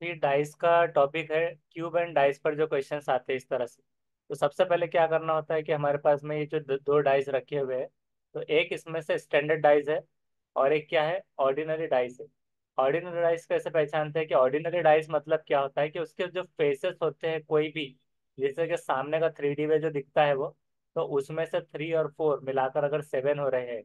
ये डाइस का टॉपिक है। क्यूब एंड डाइस पर जो क्वेश्चंस आते हैं इस तरह से। तो सबसे पहले क्या करना होता है कि हमारे पास में ये जो दो डाइस रखे हुए हैं, तो एक इसमें से स्टैंडर्ड डाइस है और एक क्या है, ऑर्डिनरी डाइस है। ऑर्डिनरी डाइस कैसे पहचानते हैं कि ऑर्डिनरी डाइस मतलब क्या होता है कि उसके जो फेसेस होते हैं कोई भी, जैसे कि सामने का 3D में जो दिखता है वो, तो उसमें से 3 और 4 मिलाकर अगर 7 हो रहे हैं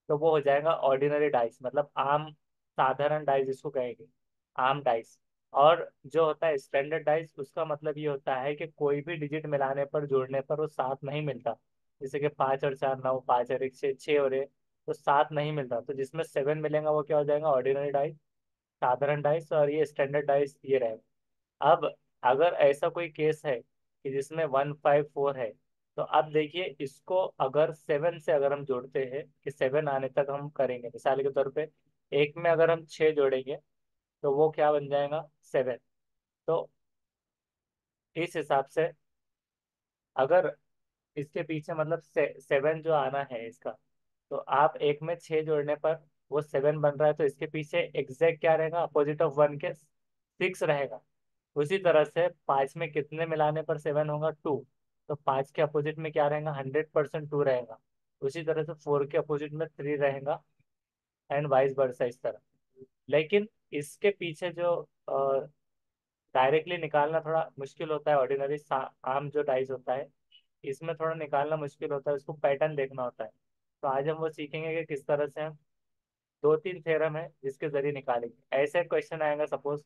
तो वो हो जाएगा ऑर्डिनरी डाइस, मतलब आम साधारण डाइस जिसको कहेंगे, आम डाइस। और जो होता है स्टैंडर्ड डाइस, उसका मतलब ये होता है कि कोई भी डिजिट मिलाने पर जोड़ने पर वो 7 नहीं मिलता। जैसे कि 5 और 4 9, 5 और 1 6, 6 और 1 तो 7 नहीं मिलता, तो जिसमें 7 मिलेगा वो क्या हो जाएगा, ऑर्डिनरी डाइस, साधारण डाइस। और ये स्टैंडर्ड डाइस ये रहेगा। अब अगर ऐसा कोई केस है कि जिसमें 1 5 4 है, तो अब देखिए इसको अगर 7 से अगर हम जोड़ते हैं कि 7 आने तक हम करेंगे, मिसाल के तौर पे एक में अगर हम 6 जोड़ेंगे तो वो क्या बन जाएगा, 7। तो इस हिसाब से अगर इसके पीछे मतलब 7 जो आना है इसका, तो आप एक में 6 जोड़ने पर वो 7 बन रहा है, तो इसके पीछे एग्जैक्ट क्या रहेगा, अपोजिट ऑफ 1 के 6 रहेगा। उसी तरह से 5 में कितने मिलाने पर 7 होगा, 2। तो 5 के अपोजिट में क्या रहेगा, 100% 2 रहेगा। उसी तरह से 4 के अपोजिट में 3 रहेगा, एंड वाइस वर्सा इस तरह। लेकिन इसके पीछे जो डायरेक्टली निकालना थोड़ा मुश्किल होता है, ऑर्डिनरी आम जो डाइस होता है इसमें थोड़ा निकालना मुश्किल होता है, उसको पैटर्न देखना होता है। तो आज हम वो सीखेंगे कि किस तरह से हम 2 3 थ्योरम है जिसके जरिए निकालेंगे। ऐसे क्वेश्चन आएगा सपोज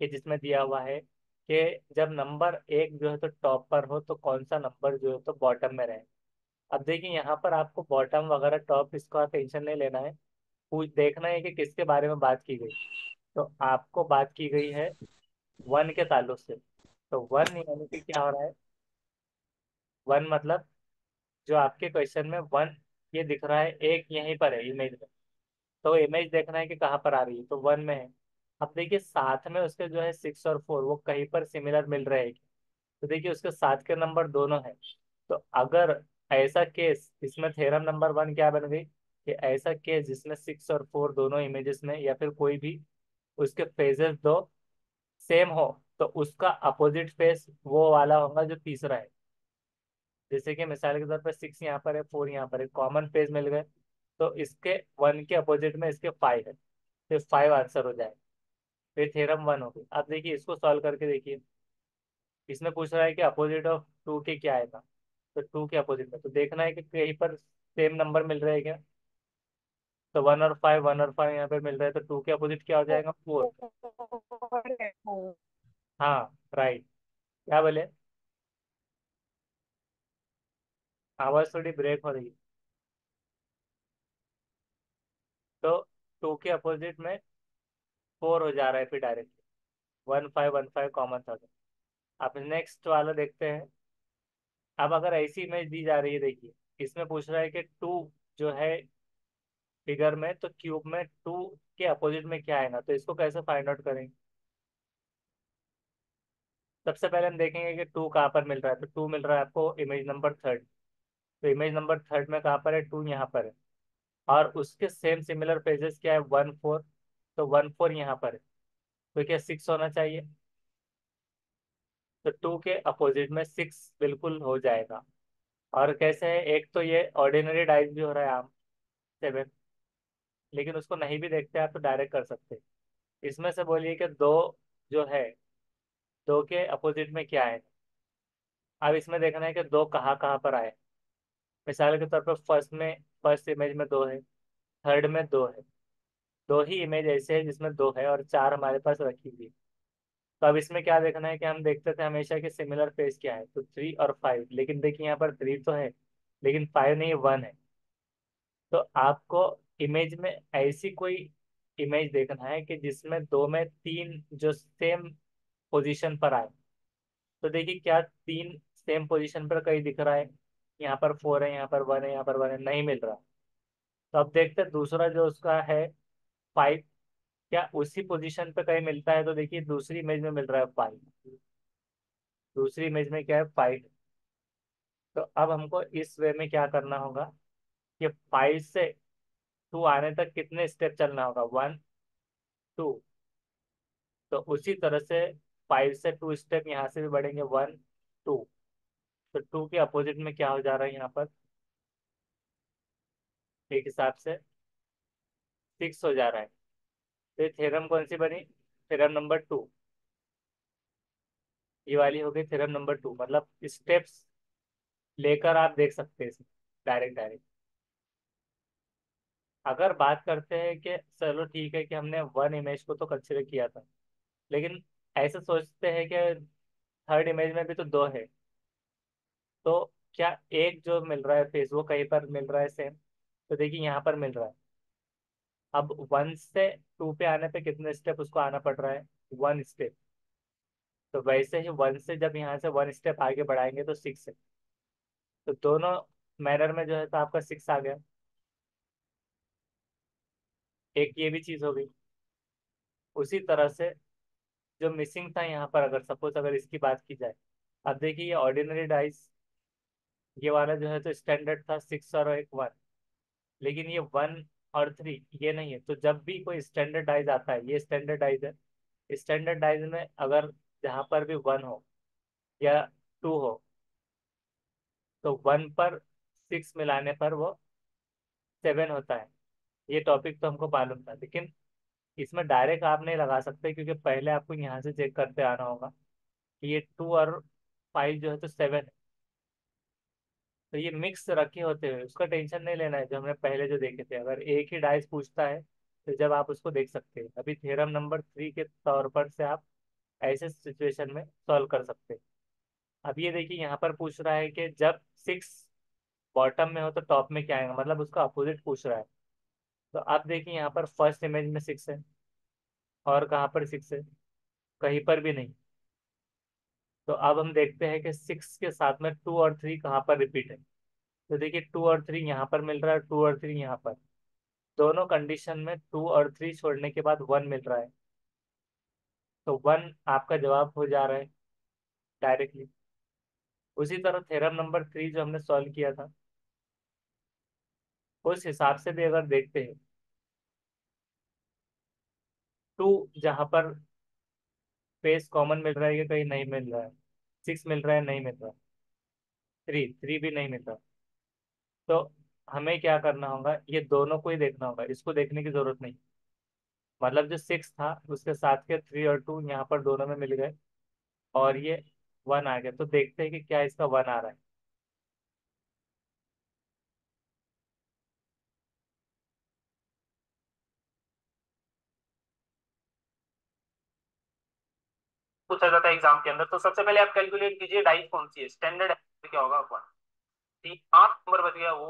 कि जिसमें दिया हुआ है कि जब नंबर एक जो है तो टॉप पर हो तो कौन सा नंबर जो है तो बॉटम में रहे। अब देखिए यहाँ पर आपको बॉटम वगैरह टॉप इसका टेंशन नहीं लेना है, पूछ देखना है कि किसके बारे में बात की गई। तो आपको बात की गई है 1 के ताल्लुक से। तो 1 यानी कि क्या हो रहा है, 1 मतलब जो आपके क्वेश्चन में 1 ये दिख रहा है, एक यहीं पर है इमेज में। तो इमेज देखना है कि कहाँ पर आ रही है, तो 1 में है। अब देखिए साथ में उसके जो है 6 और 4 वो कहीं पर सिमिलर मिल रहे हैं। तो देखिए उसके साथ के नंबर दोनों है। तो अगर ऐसा केस, इसमें थ्योरम नंबर 1 क्या बन गई कि ऐसा केस जिसमें 6 और 4 दोनों इमेजेस में या फिर कोई भी उसके फेजेस दो सेम हो, तो उसका अपोजिट फेस वो वाला होगा जो तीसरा है। जैसे कि मिसाल के तौर पर 6 यहाँ पर है, 4 यहाँ पर है, कॉमन फेज मिल गए, तो इसके 1 के अपोजिट में इसके 5 है, तो 5 आंसर हो जाए। फिर थ्योरम 1 हो गई। अब देखिए इसको सॉल्व करके देखिए, इसमें पूछ रहा है कि अपोजिट ऑफ 2 के क्या आएगा। तो 2 के अपोजिट में तो देखना है कि कहीं पर सेम नंबर मिल रहे हैं क्या। तो 1 और 5, 1 और 5 यहाँ पे मिल रहे हैं, तो 2 के अपोजिट क्या हो जाएगा, 4। हाँ राइट। क्या बोले, आवाज थोड़ी ब्रेक हो रही है। तो 2 के अपोजिट में 4 हो जा रहा है फिर डायरेक्ट, 1 5 1 5 कॉमन था। अब नेक्स्ट वाला देखते हैं। अब अगर ऐसी इमेज दी जा रही है, देखिए इसमें पूछ रहा है कि 2 जो है फिगर में, तो क्यूब में 2 के अपोजिट में क्या आएगा, तो इसको कैसे फाइंड आउट करेंगे। सबसे पहले हम देखेंगे कि 2 कहाँ पर मिल रहा है, तो 2 मिल रहा है आपको इमेज नंबर 3। तो इमेज नंबर 3 में कहाँ पर है, 2 यहाँ पर है। और उसके सेम सिमिलर पेजेस क्या है, 1 4। तो 1 4 यहाँ पर है, तो क्या 6 होना चाहिए। तो 2 के अपोजिट में 6 बिल्कुल हो जाएगा। और कैसे है, एक तो ये ऑर्डिनरी डाइस भी हो रहा है आम, 7। लेकिन उसको नहीं भी देखते आप तो डायरेक्ट कर सकते हैं। इसमें से बोलिए कि 2 जो है, 2 के अपोजिट में क्या है। अब इसमें देखना है कि 2 कहाँ कहाँ पर आए। मिसाल के तौर पर फर्स्ट इमेज में 2 है, थर्ड में 2 है। 2 ही इमेज ऐसे है जिसमें 2 है और 4 हमारे पास रखी हुई है। तो अब इसमें क्या देखना है कि हम देखते थे हमेशा कि सिमिलर फेस क्या है, तो 3 और 5। लेकिन देखिए यहाँ पर 3 तो है लेकिन 5 नहीं, 1 है। तो आपको इमेज में ऐसी कोई इमेज देखना है कि जिसमें 2 में 3 जो सेम पोजीशन पर आए। तो देखिए क्या 3 सेम पोजीशन पर कहीं दिख रहा है, यहाँ पर 4 है, यहाँ पर 1 है, यहाँ पर 1 है, नहीं मिल रहा। तो अब देखते हैं दूसरा जो उसका है 5, क्या उसी पोजीशन पे कहीं मिलता है। तो देखिए दूसरी इमेज में मिल रहा है 5, दूसरी इमेज में क्या है, 5। तो अब हमको इस वे में क्या करना होगा कि 5 से 2 आने तक कितने स्टेप चलना होगा, 1 2। तो उसी तरह से 5 से 2 स्टेप यहाँ से भी बढ़ेंगे, 1 2। तो 2 के अपोजिट में क्या हो जा रहा है यहाँ पर, एक हिसाब से 6 हो जा रहा है। तो ये थ्योरम कौन सी बनी, थ्योरम नंबर 2। ये वाली हो गई थ्योरम नंबर 2, मतलब स्टेप्स लेकर आप देख सकते हैं डायरेक्ट डायरेक्ट। अगर बात करते हैं कि चलो ठीक है कि हमने वन इमेज को तो कंसिडर किया था, लेकिन ऐसे सोचते हैं कि थर्ड इमेज में भी तो दो है, तो क्या एक जो मिल रहा है फेस वो कहीं पर मिल रहा है सेम, तो देखिए यहाँ पर मिल रहा है। अब 1 से 2 पे आने पे कितने स्टेप उसको आना पड़ रहा है, 1 स्टेप। तो वैसे ही 1 से जब यहाँ से 1 स्टेप आगे बढ़ाएंगे तो 6 है। तो दोनों मैनर में जो है तो आपका 6 आ गया। एक ये भी चीज हो गई। उसी तरह से जो मिसिंग था यहाँ पर, अगर सपोज अगर इसकी बात की जाए, अब देखिए ये ऑर्डिनरी डाइस, ये वाला जो है तो स्टैंडर्ड था 6 और एक 1। लेकिन ये 1 और 3 ये नहीं है। तो जब भी कोई स्टैंडर्ड डाइज आता है, ये स्टैंडर्ड डाइज है, स्टैंडर्ड डाइज में अगर जहाँ पर भी 1 हो या 2 हो, तो 1 पर 6 मिलाने पर वो 7 होता है। ये टॉपिक तो हमको मालूम था, लेकिन इसमें डायरेक्ट आप नहीं लगा सकते, क्योंकि पहले आपको यहाँ से चेक करते आना होगा कि ये 2 और 5 जो है तो 7 है। तो ये मिक्स रखे होते हुए उसका टेंशन नहीं लेना है, जो हमने पहले जो देखे थे। अगर एक ही डाइस पूछता है तो जब आप उसको देख सकते हैं, अभी थ्योरम नंबर 3 के तौर पर से आप ऐसे सिचुएशन में सॉल्व कर सकते हैं। अब ये देखिए यहाँ पर पूछ रहा है कि जब 6 बॉटम में हो तो टॉप में क्या आएगा, मतलब उसका अपोजिट पूछ रहा है। तो आप देखिए यहाँ पर फर्स्ट इमेज में 6 है, और कहाँ पर 6 है, कहीं पर भी नहीं। तो अब हम देखते हैं कि 6 के साथ में 2 और 3 कहाँ पर रिपीट है। तो देखिए 2 और 3 यहाँ पर मिल रहा है, 2 और 3 यहाँ पर। दोनों कंडीशन में 2 और 3 छोड़ने के बाद 1 मिल रहा है। तो 1 आपका जवाब हो जा रहा है डायरेक्टली। उसी तरह थ्योरम नंबर 3 जो हमने सॉल्व किया था, उस हिसाब से भी अगर देखते हैं, 2 जहाँ पर फेस कॉमन मिल रहा है कि कहीं नहीं मिल रहा है, 6 मिल रहा है नहीं मिल रहा, 3 भी नहीं मिल रहा। तो हमें क्या करना होगा, ये दोनों को ही देखना होगा, इसको देखने की जरूरत नहीं। मतलब जो 6 था उसके साथ के 3 और 2 यहाँ पर दोनों में मिल गए, और ये 1 आ गया। तो देखते हैं कि क्या इसका 1 आ रहा है। पूछा जाता है एग्जाम के अंदर। तो सबसे पहले आप कैलकुलेट कीजिए डाइस कौन सी है, स्टैंडर्ड क्या होगा वन। ठीक, 8 नंबर बच गया वो।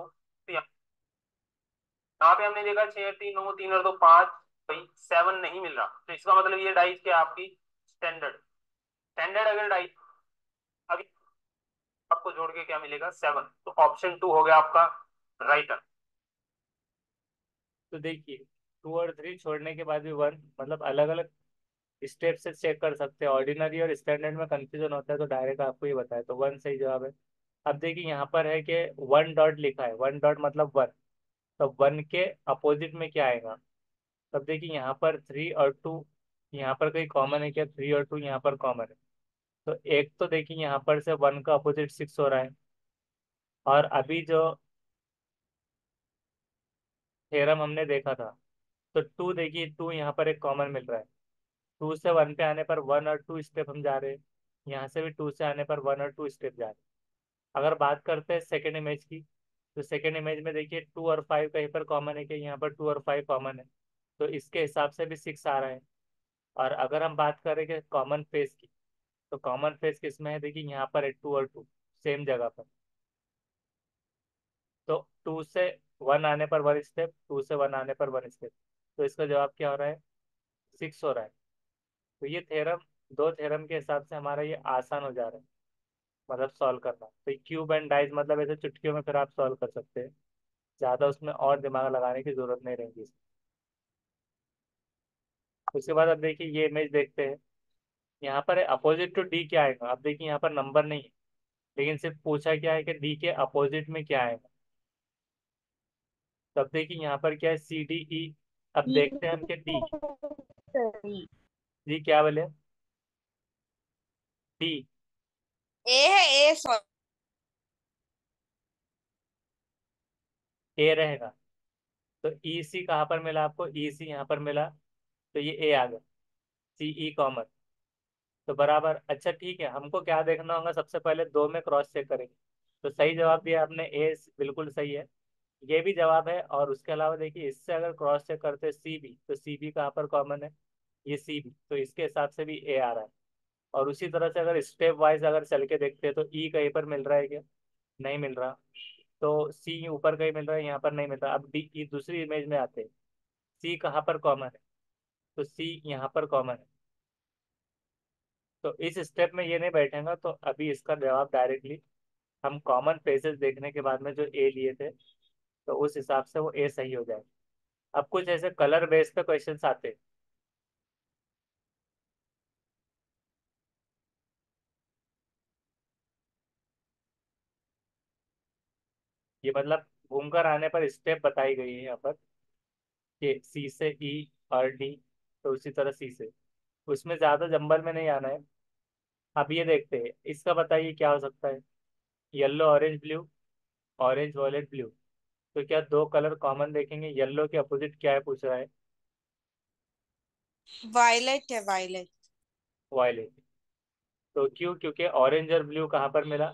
तो यहाँ पे हमने देखा 6 3 9 3 और 2 5, भाई 7 नहीं मिल रहा। तो इसका मतलब ये डाइस क्या है आपकी, स्टैंडर्ड। स्टैंडर्ड अगर डाइस, अभी आपको जोड़ के क्या मिलेगा, 7। तो ऑप्शन 2 हो गया आपका राइट आंसर। तो देखिए 2 और 3 छोड़ने के बाद भी 1, मतलब अलग अलग स्टेप से चेक कर सकते हैं। ऑर्डिनरी और स्टैंडर्ड में कंफ्यूजन होता है तो डायरेक्ट आपको ही बताया, तो 1 सही जवाब है। अब देखिए यहाँ पर है कि 1 डॉट लिखा है, 1 डॉट मतलब 1। तो 1 के अपोजिट में क्या आएगा। तब देखिए यहाँ पर 3 और 2 यहाँ पर कोई कॉमन है क्या, 3 और 2 यहाँ पर कॉमन है। तो एक तो देखिए यहाँ पर से 1 का अपोजिट 6 हो रहा है। और अभी जो थ्योरम हमने देखा था, तो 2 देखिए 2 यहाँ पर एक कॉमन मिल रहा है। 2 से 1 पे आने पर 1 और 2 स्टेप हम जा रहे हैं, यहाँ से भी 2 से आने पर 1 और 2 स्टेप जा रहे हैं। अगर बात करते हैं सेकेंड इमेज की, तो सेकेंड इमेज में देखिए 2 और 5 कहीं पर कॉमन है कि यहाँ पर 2 और 5 कॉमन है। तो इसके हिसाब से भी 6 आ रहा है। और अगर हम बात करें कि कॉमन फेस की, तो कॉमन फेस किस में है, देखिए यहाँ पर है 2 और 2 सेम जगह पर। तो 2 से 1 आने पर 1 स्टेप, 2 से 1 आने पर 1 स्टेप। तो इसका जवाब क्या हो रहा है, 6 हो रहा है। तो ये थ्योरम, दो थ्योरम के हिसाब से हमारा ये आसान हो जा रहा है, मतलब सॉल्व करना। तो क्यूब एंड डाइस मतलब ऐसे चुटकियों में फिर आप सॉल्व कर सकते हैं, ज़्यादा उसमें और दिमाग लगाने की जरूरत नहीं रहेगी। उसके बाद अब देखिए ये इमेज देखते हैं। यहाँ पर अपोजिट टू डी क्या आएगा, अब देखिए यहाँ पर नंबर नहीं है, लेकिन सिर्फ पूछा क्या है कि डी के अपोजिट में क्या आएगा। तब देखिए यहाँ पर क्या है, सी डी ई। अब देखते हैं हम कि डी, जी क्या बोले? डी। ए है, ए सॉरी। ए रहेगा। तो ई सी कहाँ पर मिला आपको? ई सी यहाँ पर मिला, तो ये ए आ गया। सी ई कॉमन। तो बराबर। अच्छा ठीक है, हमको क्या देखना होगा? सबसे पहले दो में क्रॉस चेक करेंगे। तो सही जवाब दिया आपने, ए बिल्कुल सही है। ये भी जवाब है, और उसके अलावा देखिए इससे अगर क्रॉस चेक करते हैं सी बी, तो सी बी कहाँ पर कॉमन है? ये सी बी, तो इसके हिसाब से भी ए आ रहा है। और उसी तरह से अगर स्टेप वाइज अगर चल के देखते हैं, तो ई कहीं पर मिल रहा है क्या? नहीं मिल रहा। तो सी ऊपर कहीं मिल रहा है, यहाँ पर नहीं मिल रहा। अब डी ई दूसरी इमेज में आते हैं। सी कहाँ पर कॉमन है? तो सी यहाँ पर कॉमन है। तो इस स्टेप में ये नहीं बैठेगा, तो अभी इसका जवाब डायरेक्टली हम कॉमन फेसेस देखने के बाद में जो ए लिए थे, तो उस हिसाब से वो ए सही हो जाएगा। अब कुछ ऐसे कलर बेस्ड पे क्वेश्चंस आते हैं। ये मतलब घूमकर आने पर स्टेप बताई गई है यहाँ पर, कि सी से ई और डी, तो उसी तरह सी से। उसमें ज्यादा जंबल में नहीं आना है। अब ये देखते हैं, इसका बताइए क्या हो सकता है? Yellow orange blue, orange violet blue. तो क्या दो कलर कॉमन देखेंगे? येलो के अपोजिट क्या है पूछ रहा है? वायलेट है, वायलेट। वॉयलेट। तो क्यों? क्योंकि ऑरेंज और ब्लू कहाँ पर मिला?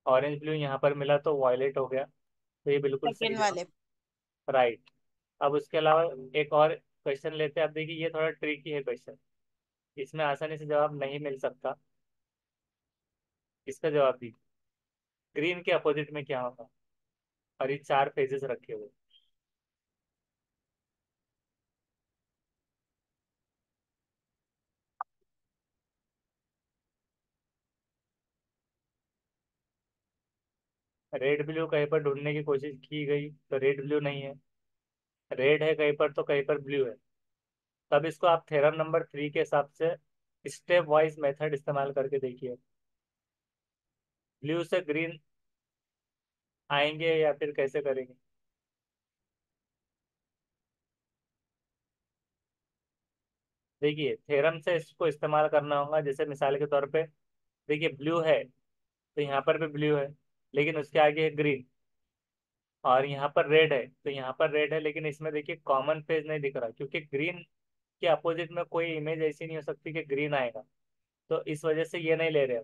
ऑरेंज ब्लू यहाँ पर मिला, तो वॉयलेट हो गया। तो ये बिल्कुल सही सेकंड जवाब। वाले। राइट। अब उसके अलावा एक और क्वेश्चन लेते हैं। अब देखिए ये थोड़ा ट्रिकी है क्वेश्चन, इसमें आसानी से जवाब नहीं मिल सकता। इसका जवाब दीजिए, ग्रीन के अपोजिट में क्या होगा? और ये चार फेजेस रखे हुए। रेड ब्लू कहीं पर ढूंढने की कोशिश की गई, तो रेड ब्लू नहीं है। रेड है कहीं पर, तो कहीं पर ब्लू है। तब इसको आप थ्योरम नंबर 3 के हिसाब से स्टेप वाइज मेथड इस्तेमाल करके देखिए। ब्लू से ग्रीन आएंगे या फिर कैसे करेंगे? देखिए थ्योरम से इसको इस्तेमाल करना होगा। जैसे मिसाल के तौर पे देखिए ब्लू है, तो यहाँ पर भी ब्लू है, लेकिन उसके आगे है ग्रीन। और यहाँ पर रेड है, तो यहाँ पर रेड है, लेकिन इसमें देखिए कॉमन फेज नहीं दिख रहा, क्योंकि ग्रीन के अपोजिट में कोई इमेज ऐसी नहीं हो सकती कि ग्रीन आएगा। तो इस वजह से ये नहीं ले रहे।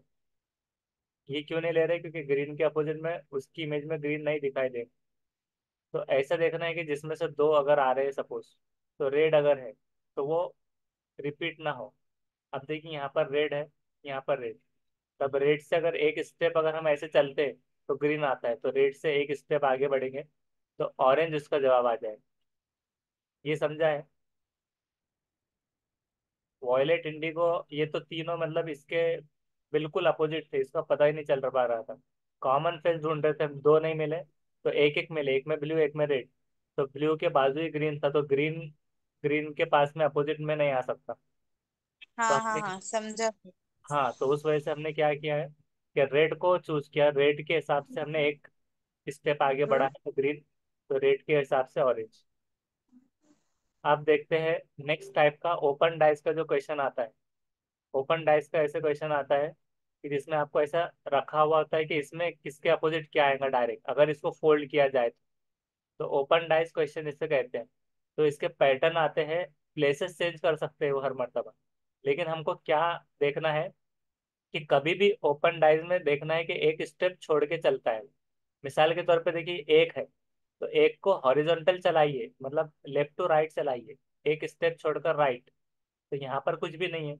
ये क्यों नहीं ले रहे? क्योंकि ग्रीन के अपोजिट में उसकी इमेज में ग्रीन नहीं दिखाई दे। तो ऐसा देखना है कि जिसमें से दो अगर आ रहे हैं सपोज, तो रेड अगर है, तो वो रिपीट ना हो। अब देखिए यहाँ पर रेड है, यहाँ पर रेड। तब रेड से अगर एक स्टेप अगर हम ऐसे चलते, तो ग्रीन आता है, तो रेड से एक स्टेप आगे बढ़ेंगे, तो ऑरेंज उसका जवाब आ जाएगा। ये समझा है? वॉयलेट, इंडिगो, ये तो तीनों मतलब इसके बिल्कुल अपोजिट थे, इसका पता ही नहीं चल पा रहा था। कॉमन फेस ढूंढ रहे थे हम, दो नहीं मिले, तो एक एक मिले, एक में ब्लू एक में रेड। तो ब्लू के बाजू ही ग्रीन था, तो ग्रीन ग्रीन के पास में अपोजिट में नहीं आ सकता। तो हाँ हाँ हमने, हाँ, समझा। हाँ, तो उस वजह से हमने क्या किया है कि रेड को चूज किया। रेड के हिसाब से हमने एक स्टेप आगे बढ़ा है, तो ग्रीन। तो रेड के हिसाब से ऑरेंज। आप देखते हैं नेक्स्ट टाइप का ओपन डाइस का जो क्वेश्चन आता है। ओपन डाइस का ऐसे क्वेश्चन आता है कि जिसमें आपको ऐसा रखा हुआ होता है कि इसमें किसके अपोजिट क्या आएगा डायरेक्ट, अगर इसको फोल्ड किया जाए तो ओपन डाइस क्वेश्चन इसे कहते हैं। तो इसके पैटर्न आते हैं, प्लेसेस चेंज कर सकते हैं वो हर मर्तबा। लेकिन हमको क्या देखना है कि कभी भी ओपन डाइस में देखना है कि एक स्टेप छोड़ के चलता है। मिसाल के तौर पे देखिए एक है, तो एक को हॉरिजॉन्टल चलाइए, मतलब लेफ्ट टू राइट चलाइए, एक स्टेप छोड़कर राइट, तो यहाँ पर कुछ भी नहीं है।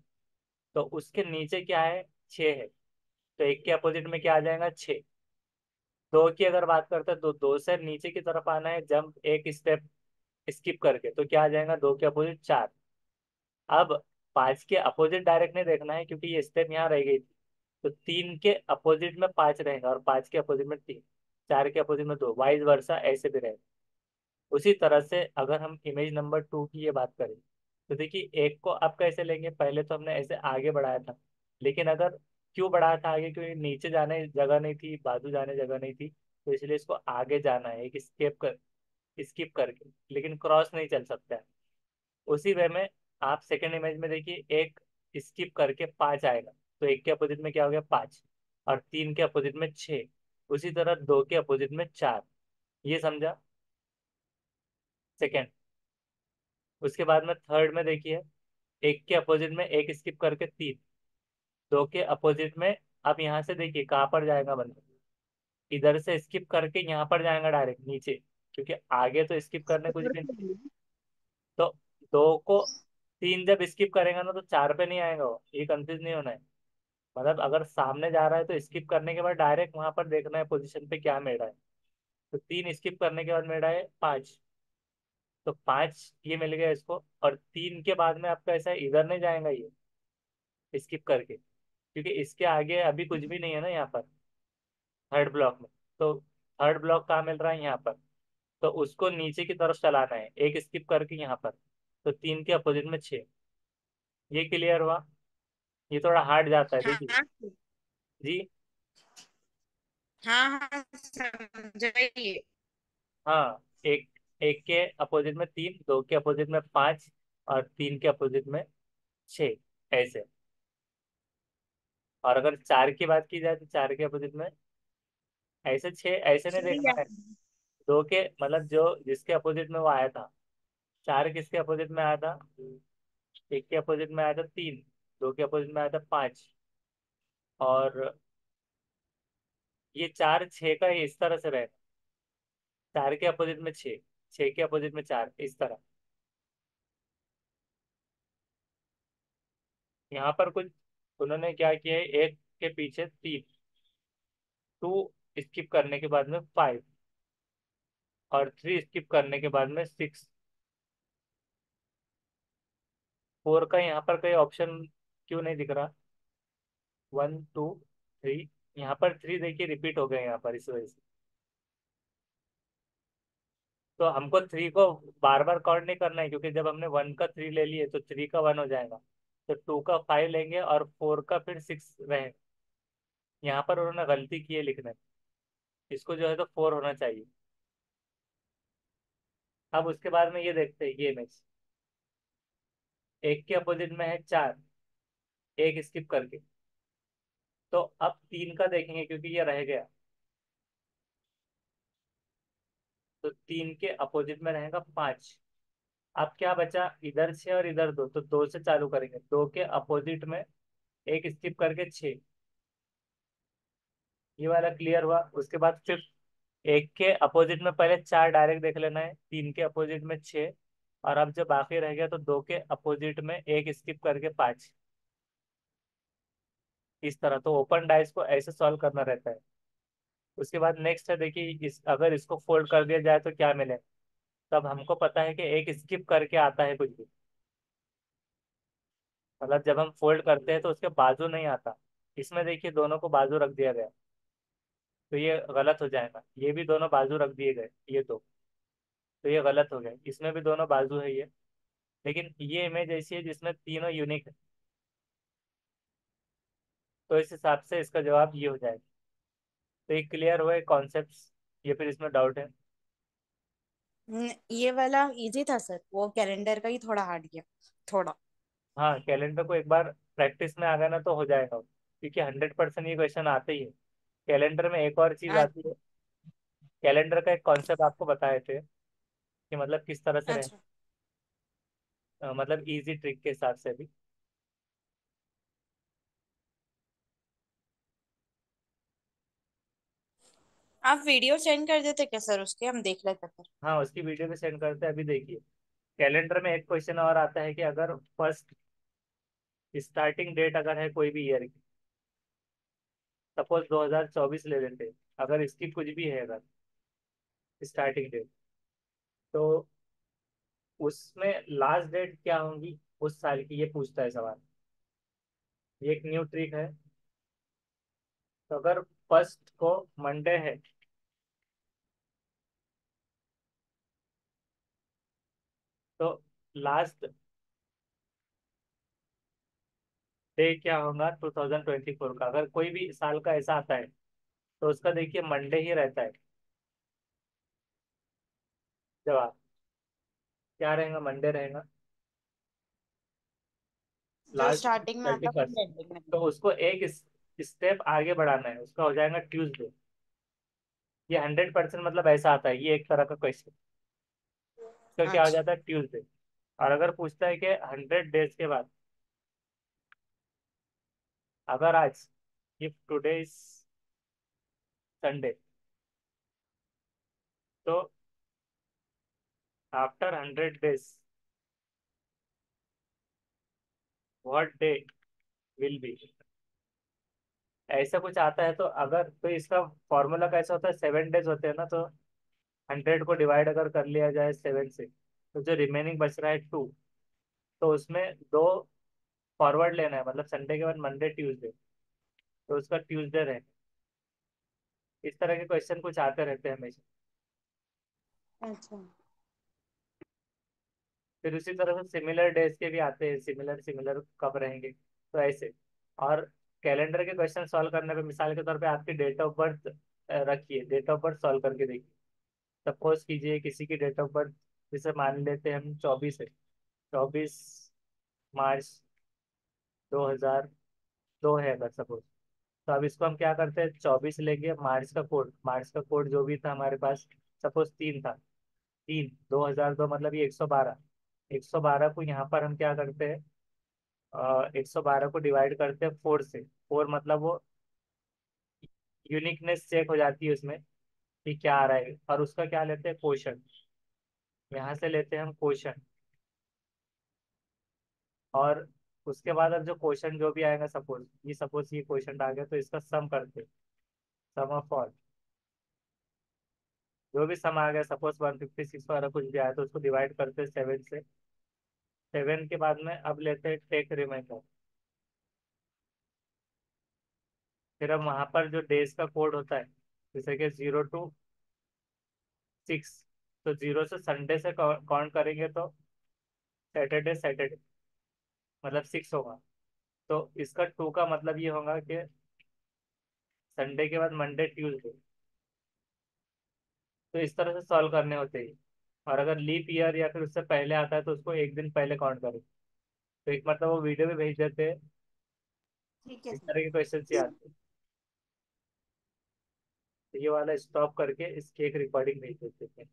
तो उसके नीचे क्या है? 6 है, तो एक के अपोजिट में क्या आ जाएगा? 6। दो की अगर बात करते हैं, तो दो से नीचे की तरफ आना है, जंप एक स्टेप स्किप करके, तो क्या आ जाएगा? दो के अपोजिट 4। अब 5 के अपोजिट डायरेक्ट नहीं देखना है, क्योंकि ये स्टेप यहाँ रह गई थी। तो 3 के अपोजिट में 5 रहेगा, और 5 के अपोजिट में 3, 4 के अपोजिट में 2, वाइस वर्सा ऐसे भी रहेगा। उसी तरह से अगर हम इमेज नंबर 2 की ये बात करें, तो देखिए एक को आप कैसे लेंगे? पहले तो हमने ऐसे आगे बढ़ाया था, लेकिन अगर क्यों बढ़ाया था आगे? क्योंकि नीचे जाने जगह नहीं थी, बाजू जाने जगह नहीं थी, तो इसलिए इसको आगे जाना है स्किप करके, लेकिन क्रॉस नहीं चल सकता है। उसी वे में आप सेकंड इमेज में देखिए, एक स्किप करके 5 आएगा, तो एक के अपोजिट में क्या हो गया 5, और 3 के अपोजिट में 6, उसी तरह 2 के अपोजिट में 4। ये समझा सेकंड। उसके बाद में थर्ड में देखिए, एक के अपोजिट में एक स्किप करके 3, 2 के अपोजिट में, अब यहाँ से देखिए कहाँ पर जाएगा बंदा, इधर से स्किप करके यहाँ पर जाएगा डायरेक्ट नीचे, क्योंकि आगे तो स्किप करने कुछ भी नहीं। तो 2 को 3 जब स्किप करेगा ना तो 4 पे नहीं आएगा वो, ये कंफ्यूज नहीं होना है। मतलब अगर सामने जा रहा है तो स्किप करने के बाद डायरेक्ट वहां पर देखना है पोजीशन पे क्या मिल रहा है। तो 3 स्किप करने के बाद मिल रहा है 5, तो 5 ये मिल गया इसको, और 3 के बाद में आपका ऐसा इधर नहीं जाएगा ये स्किप करके, क्योंकि इसके आगे अभी कुछ भी नहीं है ना यहाँ पर थर्ड ब्लॉक में। तो थर्ड ब्लॉक कहाँ मिल रहा है यहाँ पर, तो उसको नीचे की तरफ चलाना है एक स्किप करके यहाँ पर, तो 3 के अपोजिट में 6। ये क्लियर हुआ। ये थोड़ा हार्ड जाता है देखिए। हाँ जी। हाँ हाँ, समझाइए। हाँ, एक एक के अपोजिट में 3, 2 के अपोजिट में 5, और 3 के अपोजिट में 6, ऐसे। और अगर 4 की बात की जाए तो 4 के अपोजिट में ऐसे 6, ऐसे नहीं सही देखना है। है। 2 के मतलब जो जिसके अपोजिट में वो आया था, 4 किसके अपोजिट में आया था, एक के अपोजिट में आया था 3, 2 के अपोजिट में आया था 5, और ये 4 6 का ही इस तरह से रहेगा, 4 के अपोजिट में 6, 6 के अपोजिट में 4, इस तरह। यहाँ पर कुछ उन्होंने क्या किया है, एक के पीछे 3, 2 स्किप करने के बाद में 5, और 3 स्किप करने के बाद में 6। 4 का यहाँ पर कोई ऑप्शन क्यों नहीं दिख रहा, 1 2 3, यहाँ पर 3 देखिए रिपीट हो गए यहाँ पर इस वजह से। तो हमको 3 को बार बार काउंट नहीं करना है, क्योंकि जब हमने 1 का 3 ले लिए तो 3 का 1 हो जाएगा, तो 2 का 5 लेंगे और 4 का फिर 6 रहेगा। यहाँ पर उन्होंने गलती की है लिखने में, इसको जो है तो 4 होना चाहिए। अब उसके बाद में ये देखते हैं, ये इमेज एक के अपोजिट में है 4, एक स्किप करके, तो अब 3 का देखेंगे क्योंकि ये रह गया, तो 3 के अपोजिट में रहेगा 5। अब क्या बचा, इधर 6 और इधर 2, तो 2 से चालू करेंगे, 2 के अपोजिट में एक स्किप करके 6। ये वाला क्लियर हुआ। उसके बाद फिर एक के अपोजिट में पहले 4 डायरेक्ट देख लेना है, 3 के अपोजिट में 6, और अब जो बाकी रह गया तो 2 के अपोजिट में एक स्किप करके 5, इस तरह। तो ओपन डाइस को ऐसे सॉल्व करना रहता है। उसके बाद नेक्स्ट है देखिए, इस अगर इसको फोल्ड कर दिया जाए तो क्या मिले। तब हमको पता है कि एक स्किप करके आता है कुछ भी, मतलब जब हम फोल्ड करते हैं तो उसके बाजू नहीं आता। इसमें देखिए दोनों को बाजू रख दिया गया, तो ये गलत हो जाएगा। ये भी दोनों बाजू रख दिए गए ये दो, तो ये गलत हो गया। इसमें भी दोनों बाजू है ये, लेकिन ये इमेज ऐसी है जिसमें तीनों यूनिक है, तो इस हिसाब से इसका जवाब ये हो जाएगा। तो ये क्लियर हुआ कॉन्सेप्ट, ये फिर इसमें डाउट है। ये वाला इजी था सर, वो कैलेंडर का ही थोड़ा हार्ड गया थोड़ा। हाँ, कैलेंडर को एक बार प्रैक्टिस में आ गया ना तो हो जाएगा, क्योंकि 100% ये क्वेश्चन आते ही है। कैलेंडर में एक और चीज आती है, अच्छा। कैलेंडर का एक कॉन्सेप्ट आपको बताए थे कि मतलब किस तरह से रहे, अच्छा, मतलब इजी ट्रिक के हिसाब से भी। आप वीडियो सेंड कर देते क्या सर उसके, हम देख लेते फिर। हाँ, उसकी वीडियो भी सेंड करते हैं, अभी देखिए। कैलेंडर में एक क्वेश्चन और आता है कि अगर फर्स्ट स्टार्टिंग डेट अगर है कोई भी ईयर की, सपोज 2024 ले लेते हैं, अगर इसकी कुछ भी है अगर स्टार्टिंग डेट, तो उसमें लास्ट डेट क्या होंगी उस साल की, ये पूछता है सवाल। ये एक न्यू ट्रिक है। तो अगर फर्स्ट को मंडे है, तो लास्ट डे क्या होगा 2024 का, अगर कोई भी साल का ऐसा आता है तो उसका देखिए मंडे ही रहता है। जवाब क्या रहेगा, मंडे रहेगा। जो लास्ट स्टार्टिंग में आता थर्टी है वही परसेंट एंडिंग में। तो उसको एक स्टेप आगे बढ़ाना है, उसका हो जाएगा ट्यूसडे। ये 100% मतलब ऐसा आता है, ये एक तरह का क्वेश्चन। इसका क्या हो अच्छा। जाता है ट्यूसडे। और अगर पूछता है कि 100 डेज के बाद, अगर आज, इफ टुडे इज संडे, तो after 100 days what day will be, ऐसा कुछ आता है। तो अगर तो इसका फॉर्मूला कैसा होता है, 7 डेज होते हैं ना, तो 100 को डिवाइड अगर कर लिया जाए 7 से, तो जो रिमेनिंग बच रहा है 2, तो उसमें दो फॉरवर्ड लेना है, मतलब संडे के बाद मंडे ट्यूसडे, तो उसका ट्यूसडे रहे। इस तरह के क्वेश्चन कुछ आते रहते हैं हमेशा। अच्छा। फिर उसी तरह से सिमिलर डेज के भी आते हैं, सिमिलर सिमिलर कब रहेंगे, तो ऐसे। और कैलेंडर के क्वेश्चन सॉल्व करने पे मिसाल के तौर पे आपकी डेट ऑफ बर्थ रखिए, डेट ऑफ बर्थ सॉल्व करके देखिए। सपोज कीजिए किसी की डेट ऑफ बर्थ, जैसे मान लेते हैं हम 24 है, 24 मार्च 2002 है अगर सपोज। तो अब इसको हम क्या करते हैं, 24 लेंगे, मार्च का कोड जो भी था हमारे पास, सपोज 3 था, 3 2002 मतलब ये 112। 112 को यहाँ पर हम क्या करते हैं, 112 को डिवाइड करते हैं 4 से। 4 मतलब वो यूनिकनेस चेक हो जाती है उसमें कि क्या आ रहा है, और उसका क्या लेते हैं क्वोशंट, यहाँ से लेते हैं हम क्वोशंट। और उसके बाद अब जो क्वेश्चन जो भी आएगा, सपोज ये क्वेश्चन आ गया, तो इसका सम करते, सम ऑफ ऑल, जो भी सम आ गया, सपोज 156 वाला कुछ भी आया, तो उसको डिवाइड करते 7 से। 7 के बाद में अब लेते हैं टेक रिमाइंडर। फिर अब वहां पर जो डेज का कोड होता है, जैसे कि 0 to 6, तो 0 से संडे से काउंट करेंगे तो सैटरडे सैटरडे मतलब 6 होगा। तो इसका 2 का मतलब ये होगा कि संडे के बाद मंडे ट्यूसडे। तो इस तरह से सॉल्व करने होते हैं। और अगर लीप ईयर या फिर उससे पहले आता है, तो उसको एक दिन पहले काउंट करें। तो एक मतलब वो वीडियो भी भेज देते हैं, ठीक है इस सर। तरह के क्वेश्चन ही आते हैं। तो ये वाला स्टॉप करके इसकी एक रिकॉर्डिंग भेज देते हैं।